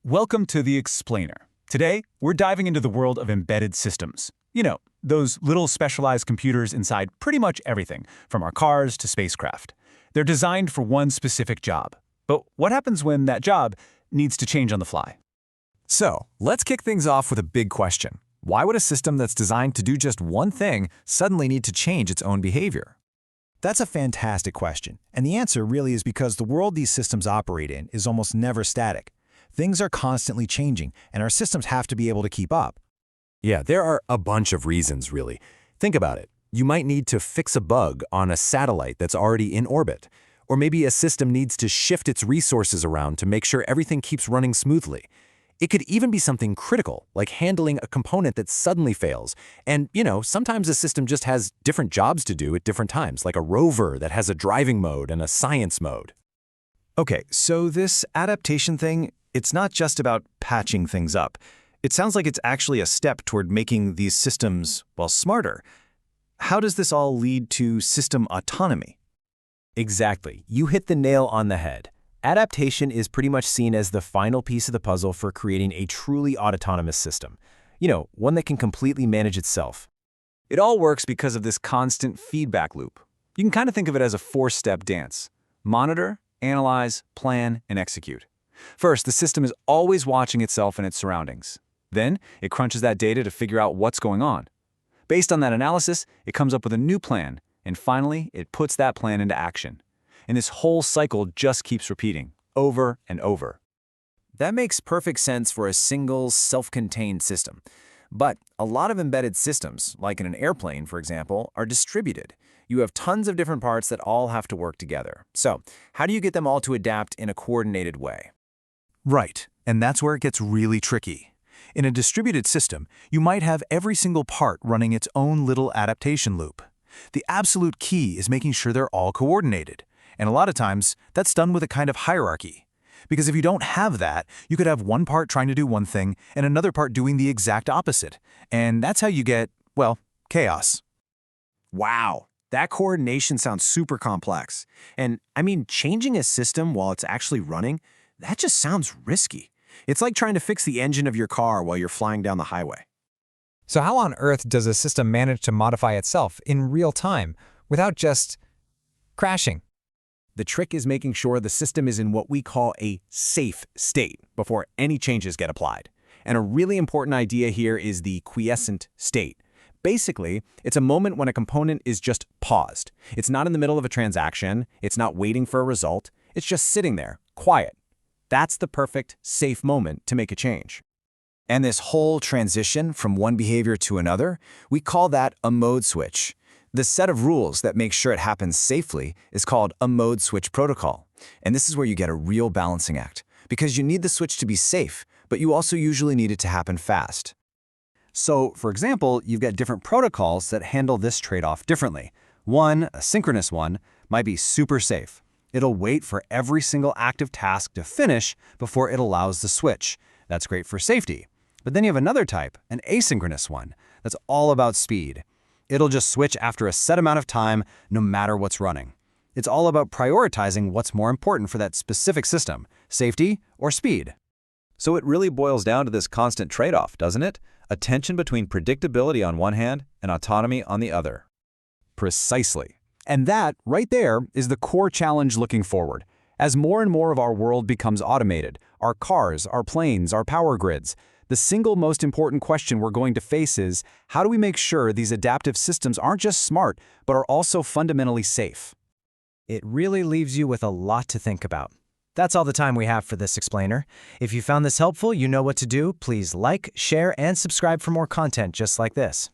Welcome to The Explainer. Today, we're diving into the world of embedded systems. You know, those little specialized computers inside pretty much everything, from our cars to spacecraft. They're designed for one specific job. But what happens when that job needs to change on the fly? So, let's kick things off with a big question. Why would a system that's designed to do just one thing suddenly need to change its own behavior? That's a fantastic question, and the answer really is because the world these systems operate in is almost never static. Things are constantly changing, and our systems have to be able to keep up. Yeah, there are a bunch of reasons, really. Think about it. You might need to fix a bug on a satellite that's already in orbit. Or maybe a system needs to shift its resources around to make sure everything keeps running smoothly. It could even be something critical, like handling a component that suddenly fails. And, sometimes a system just has different jobs to do at different times, like a rover that has a driving mode and a science mode. Okay, so this adaptation thing, it's not just about patching things up. It sounds like it's actually a step toward making these systems, smarter. How does this all lead to system autonomy? Exactly. You hit the nail on the head. Adaptation is pretty much seen as the final piece of the puzzle for creating a truly autonomous system. One that can completely manage itself. It all works because of this constant feedback loop. You can kind of think of it as a four-step dance. Monitor, analyze, plan, and execute. First, the system is always watching itself and its surroundings. Then, it crunches that data to figure out what's going on. Based on that analysis, it comes up with a new plan, and finally, it puts that plan into action. And this whole cycle just keeps repeating, over and over. That makes perfect sense for a single, self-contained system. But a lot of embedded systems, like in an airplane, for example, are distributed. You have tons of different parts that all have to work together. So, how do you get them all to adapt in a coordinated way? Right, and that's where it gets really tricky. In a distributed system, you might have every single part running its own little adaptation loop. The absolute key is making sure they're all coordinated. And a lot of times, that's done with a kind of hierarchy. Because if you don't have that, you could have one part trying to do one thing and another part doing the exact opposite. And that's how you get, chaos. Wow, that coordination sounds super complex. And changing a system while it's actually running, that just sounds risky. It's like trying to fix the engine of your car while you're flying down the highway. So how on earth does a system manage to modify itself in real time without just crashing? The trick is making sure the system is in what we call a safe state before any changes get applied. And a really important idea here is the quiescent state. Basically, it's a moment when a component is just paused. It's not in the middle of a transaction. It's not waiting for a result. It's just sitting there, quiet. That's the perfect, safe moment to make a change. And this whole transition from one behavior to another, we call that a mode switch. The set of rules that make sure it happens safely is called a mode switch protocol. And this is where you get a real balancing act, because you need the switch to be safe, but you also usually need it to happen fast. So, for example, you've got different protocols that handle this trade-off differently. One, a synchronous one, might be super safe. It'll wait for every single active task to finish before it allows the switch. That's great for safety. But then you have another type, an asynchronous one, that's all about speed. It'll just switch after a set amount of time, no matter what's running. It's all about prioritizing what's more important for that specific system, safety or speed. So it really boils down to this constant trade-off, doesn't it? A tension between predictability on one hand and autonomy on the other. Precisely. And that, right there, is the core challenge looking forward. As more and more of our world becomes automated, our cars, our planes, our power grids, the single most important question we're going to face is, how do we make sure these adaptive systems aren't just smart, but are also fundamentally safe? It really leaves you with a lot to think about. That's all the time we have for this explainer. If you found this helpful, you know what to do. Please like, share, and subscribe for more content just like this.